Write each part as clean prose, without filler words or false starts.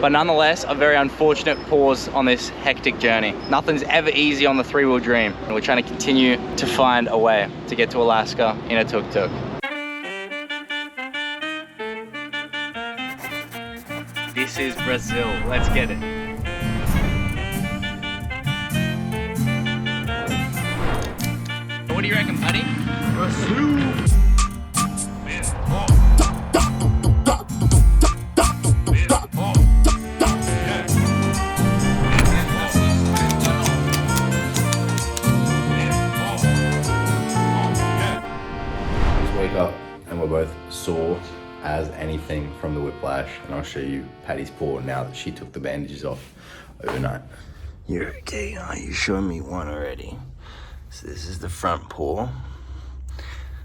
But nonetheless, a very unfortunate pause on this hectic journey. Nothing's ever easy on the three-wheel dream. And we're trying to continue to find a way to get to Alaska in a tuk-tuk. This is Brazil. Let's get it. What do you reckon, buddy? Brazil. Wake up and we're both sore as anything from the whiplash, and I'll show you Patty's paw now that she took the bandages off overnight. You're okay, huh? You showed me one already. So this is the front paw.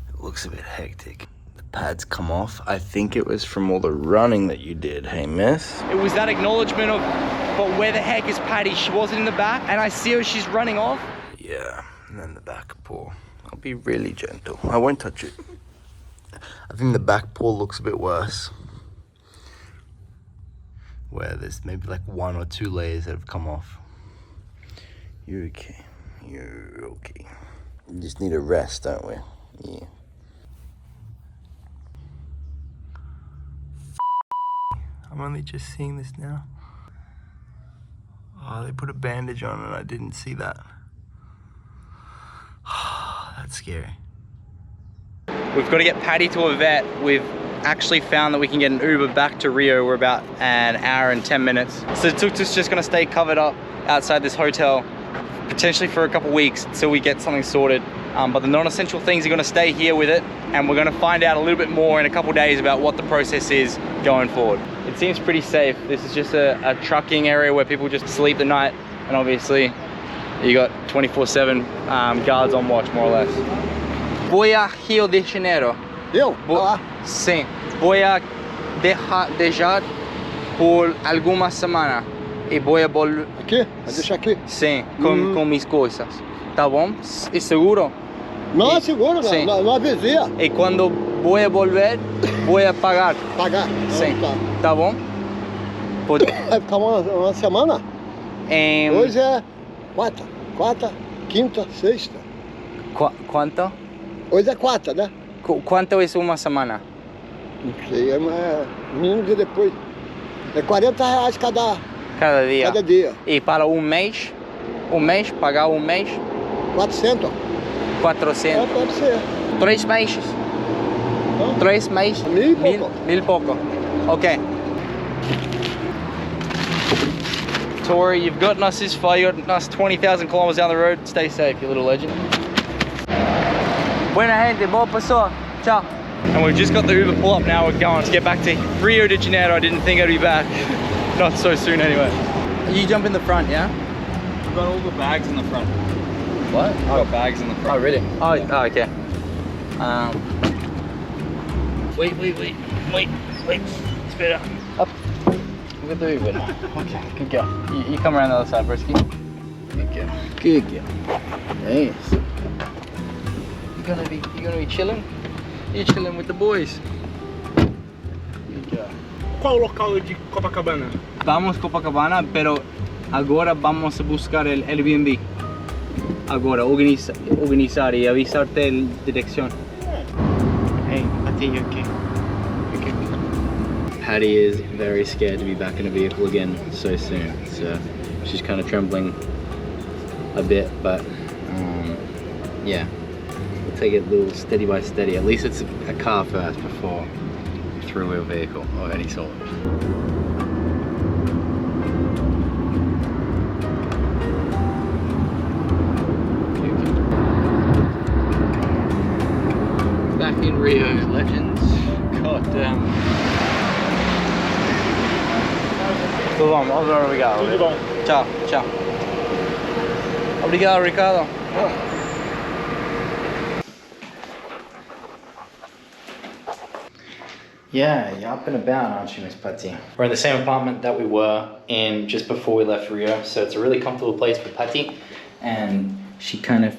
It looks a bit hectic. The pads come off. I think it was from all the running that you did, hey miss? It was that acknowledgement of, but where the heck is Patty? She wasn't in the back, and I see her, she's running off. Yeah, and then the back paw. I'll be really gentle. I won't touch it. I think the back paw looks a bit worse, where there's maybe like 1 or 2 layers that have come off. You're okay. You're okay. We just need a rest, don't we? Yeah. I'm only just seeing this now. Oh, they put a bandage on and I didn't see that. That's scary. We've got to get Patty to a vet. We've actually found that we can get an Uber back to Rio. We're about an hour and 10 minutes. So the tuk-tuk's just gonna stay covered up outside this hotel, potentially for a couple weeks until we get something sorted. But the non-essential things are gonna stay here with it, and we're gonna find out a little bit more in a couple days about what the process is going forward. It seems pretty safe. This is just a trucking area where people just sleep the night, and obviously you got 24/7 guards on watch, more or less. Voy a Rio de Janeiro. Eu? Sim. Voy a dejar por alguma semana e voy a volver. Aqui? Vai deixar aqui? Sim, com minhas coisas. Tá bom? E seguro? Não, é seguro, sim. Não avisei. E quando vou a volver, vou a pagar. Pagar? Sim. Tá. Tá bom? Pode. Vai ficar uma semana? Hoje é quarta, quinta, sexta. Quanto? Hoje é quarta, né? Quanto é uma semana? Não sei, é menos e depois. É R$40 cada dia. Cada dia. E para um mês? Pagar um mês? 400. 400. É, pode ser. 3 meses? 3 meses? 1000 e pouco. 1000 e pouco. Ok. Tori, you've gotten us this far. You've gotten us 20,000 kilometers down the road. Stay safe, you little legend. Buena gente, boa pessoa. Ciao. And we've just got the Uber pull up now. We're going to get back to Rio de Janeiro. I didn't think I'd be back. Not so soon anyway. You jump in the front, yeah? We've got all the bags in the front. What? We've got bags in the front. Oh, really? Oh, okay. Wait. It's better. Up. Look at the Uber now. Okay, good girl. You come around the other side, Brisky. Good girl. Good girl. Nice. You're gonna be chilling? You're chilling with the boys. Good girl. Qual o local de Copacabana? Vamos Copacabana, pero agora vamos a buscar el Airbnb. Agora, organizar y avisarte la dirección. Hey, Patty, you okay? Patty is very scared to be back in a vehicle again so soon. So she's kind of trembling a bit, but yeah. We'll take it a little steady by steady. At least it's a car first before a three-wheel vehicle of any sort. Back in Rio, legends. God damn. Tudo bom, obrigado. Tudo bom. Tchau. Obrigado, Ricardo. Yeah, you're up and about, aren't you, Miss Patty? We're in the same apartment that we were in just before we left Rio, so it's a really comfortable place for Patty, and she kind of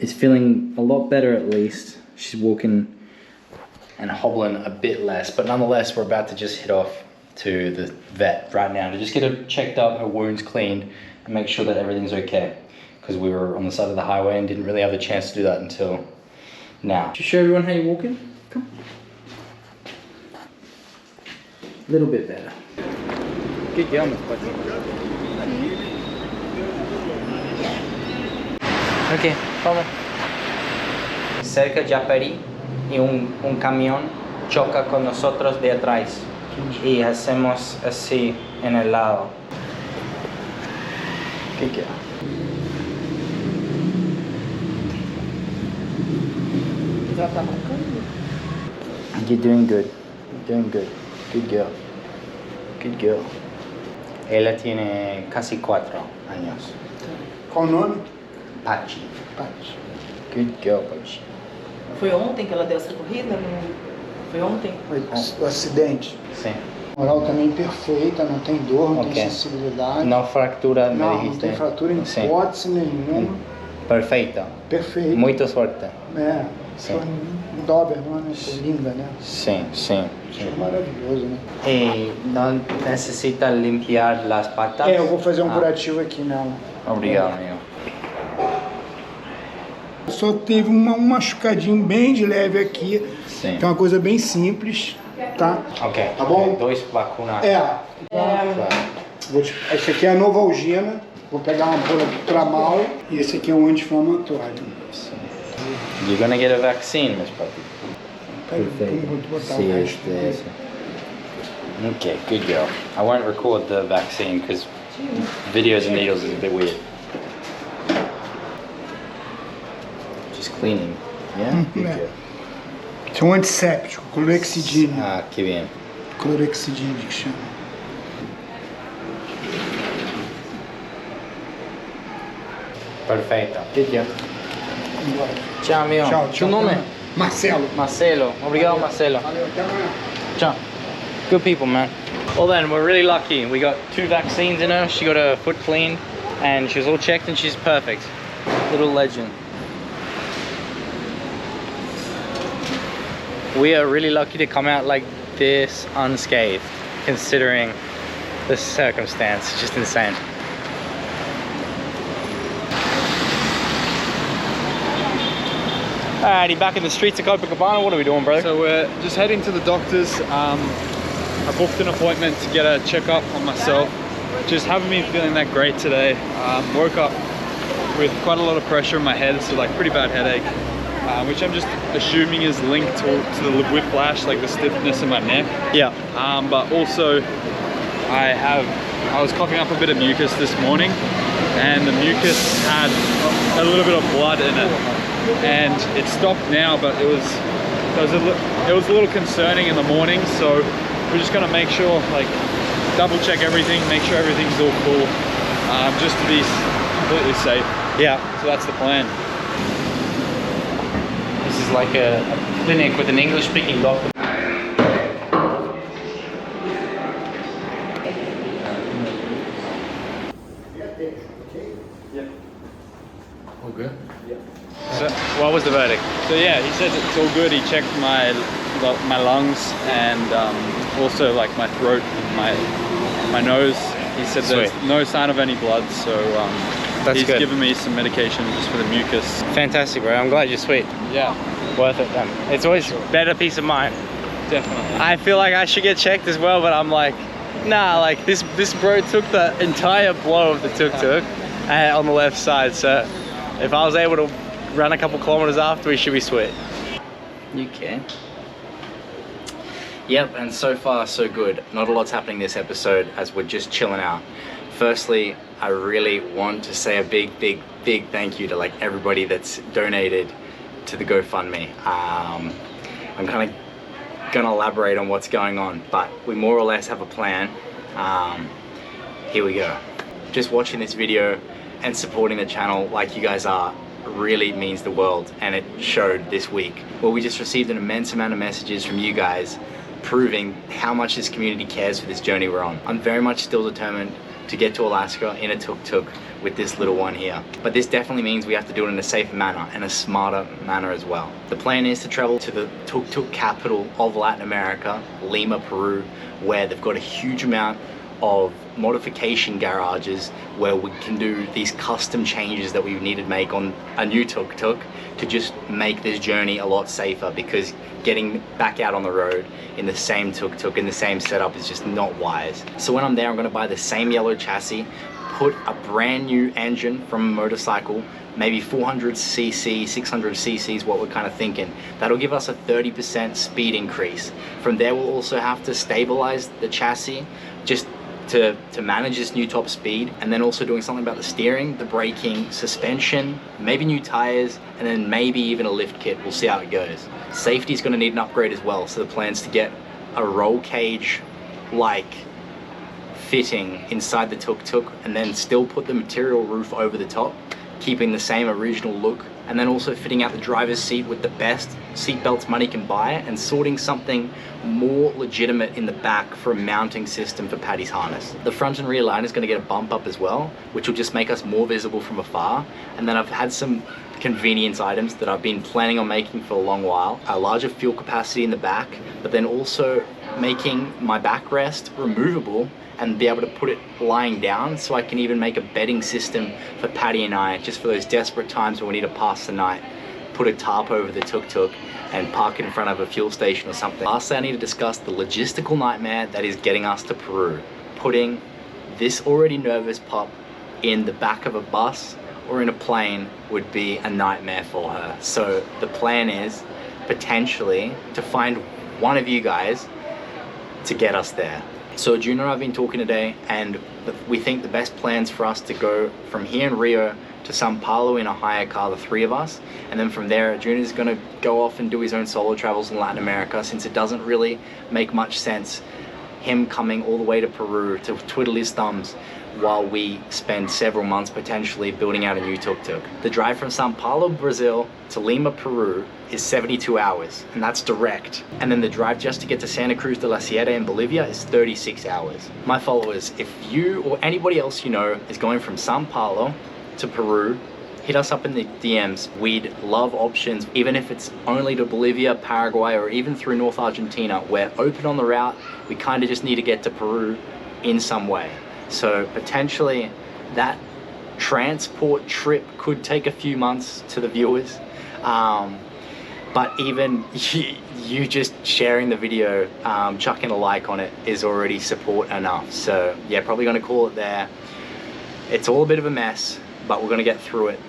is feeling a lot better at least. She's walking and hobbling a bit less, but nonetheless, we're about to just head off to the vet right now to just get her checked up, her wounds cleaned, and make sure that everything's okay. Because we were on the side of the highway and didn't really have the chance to do that until now. Just show everyone how you're walking. Come. A little bit better. Good girl, Miss Bucky. Ok, vamos. Cerca de Japeri y un camión choca con nosotros de atrás y hacemos así en el lado. Good girl. You're doing good. You're doing good. Good girl. Good girl. Ella tiene casi 4 años. Qual o nome? Pachi. Paty. Good girl, Pachi. Foi ontem que ela deu essa corrida? Foi ontem? Foi o acidente. Sim. Moral também perfeita, não tem dor, não Ok. tem sensibilidade. No fractura, me Não, não dijiste. tem fratura em Sim. hipótese nenhuma. Perfeito. Perfeito. Muita sorte. É, Sim. foi um Doberman, né? Foi linda, né? Sim, sim. Foi maravilhoso, né? E não necessita limpiar as patas? É, eu vou fazer um curativo aqui nela. Obrigado, amigo. Só teve um machucadinho bem de leve aqui. Sim. Que é uma coisa bem simples, tá? Ok. Tá bom? 2 vacunas. Esse aqui é a novalgina. Vou pegar uma bola de tramal. E esse aqui é um anti-inflamatório. You're gonna get a vaccine, Miss Puppy. Vou botar o resto. Este. Okay, good girl. I won't record the vaccine because videos and needles is a bit weird. Just cleaning. Yeah? Good É. girl. Esse é um antisséptico, clorexidine. Ah, que bien. Clorexidine que chama. Perfeito. Good girl. Embora. Ciao, amigo. Tchau, Tu tchau. nome? Marcelo. Marcelo. Obrigado, Marcelo. Valeu, até amanhã. Ciao. Good people, man. Well then, we're really lucky. We got 2 vaccines in her. She got her foot cleaned and she was all checked and she's perfect. Little legend. We are really lucky to come out like this unscathed, considering the circumstance. It's just insane. Alrighty, back in the streets of Copacabana. What are we doing, bro? So we're just heading to the doctor's. I booked an appointment to get a checkup on myself. Just haven't been feeling that great today. Woke up with quite a lot of pressure in my head, so like pretty bad headache, which I'm just assuming is linked to the whiplash, like the stiffness in my neck. Yeah. But also I was coughing up a bit of mucus this morning, and the mucus had a little bit of blood in it, and it stopped now, but it was a little concerning in the morning. So we're just gonna make sure, like, double check everything, make sure everything's all cool, just to be completely safe. Yeah. So that's the plan. This is like a clinic with an English-speaking doctor. All good? So what was the verdict? So yeah, he says it's all good. He checked my lungs and also like my throat and my nose. He said there's Sweet. no sign of any blood, so he's good. given me some medication just for the mucus. Fantastic, bro. I'm glad you're sweet. Yeah, Worth it then. It's always better peace of mind. definitely. I feel like I should get checked as well, but I'm like, nah, like this bro took the entire blow of the tuk-tuk on the left side, so if I was able to run a couple kilometers after, we should be sweet. You can. Yep, and so far so good. Not a lot's happening this episode as we're just chilling out. Firstly, I really want to say a big thank you to like everybody that's donated to the GoFundMe. I'm kind of gonna elaborate on what's going on, but we more or less have a plan. Here we go. Just watching this video and supporting the channel like you guys are really means the world, and it showed this week. Well, we just received an immense amount of messages from you guys proving how much this community cares for this journey we're on. I'm very much still determined to get to Alaska in a tuk-tuk with this little one here. But this definitely means we have to do it in a safer manner and a smarter manner as well. The plan is to travel to the tuk-tuk capital of Latin America, Lima, Peru, where they've got a huge amount of modification garages where we can do these custom changes that we needed to make on a new tuk-tuk to just make this journey a lot safer, because getting back out on the road in the same tuk-tuk, in the same setup, is just not wise. So when I'm there, I'm gonna buy the same yellow chassis, put a brand new engine from a motorcycle, maybe 400cc, 600cc is what we're kind of thinking. That'll give us a 30% speed increase. From there, we'll also have to stabilize the chassis just to manage this new top speed, and then also doing something about the steering, the braking, suspension, maybe new tires, and then maybe even a lift kit. We'll see how it goes. Safety is going to need an upgrade as well, so the plan's to get a roll cage like fitting inside the tuk-tuk, and then still put the material roof over the top, keeping the same original look, and then also fitting out the driver's seat with the best seat belts money can buy, and sorting something more legitimate in the back for a mounting system for Paddy's harness. The front and rear line is going to get a bump up as well, which will just make us more visible from afar. And then I've had some convenience items that I've been planning on making for a long while. A larger fuel capacity in the back, but then also making my backrest removable and be able to put it lying down, so I can even make a bedding system for Paddy and I, just for those desperate times when we need to pass the night. Put a tarp over the tuk-tuk and park it in front of a fuel station or something. Lastly, I need to discuss the logistical nightmare that is getting us to Peru. Putting this already nervous pup in the back of a bus or in a plane would be a nightmare for her. So the plan is potentially to find one of you guys to get us there. So Junior and I have been talking today, and we think the best plans for us to go from here in Rio to Sao Paulo in a hire car, the three of us, and then from there Junior's gonna go off and do his own solo travels in Latin America, since it doesn't really make much sense him coming all the way to Peru to twiddle his thumbs while we spend several months potentially building out a new tuk-tuk. The drive from Sao Paulo, Brazil to Lima, Peru is 72 hours, and that's direct. And then the drive just to get to Santa Cruz de la Sierra in Bolivia is 36 hours. My followers, if you or anybody else you know is going from Sao Paulo to Peru, hit us up in the DMs. We'd love options, even if it's only to Bolivia, Paraguay, or even through North Argentina. We're open on the route. We kind of just need to get to Peru in some way. So potentially that transport trip could take a few months to the viewers. But even you just sharing the video, chucking a like on it is already support enough. So yeah, probably gonna call it there. It's all a bit of a mess, but we're gonna get through it.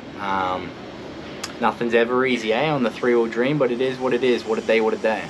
Nothing's ever easy, on the three-wheel dream, but it is what it is. What a day, what a day.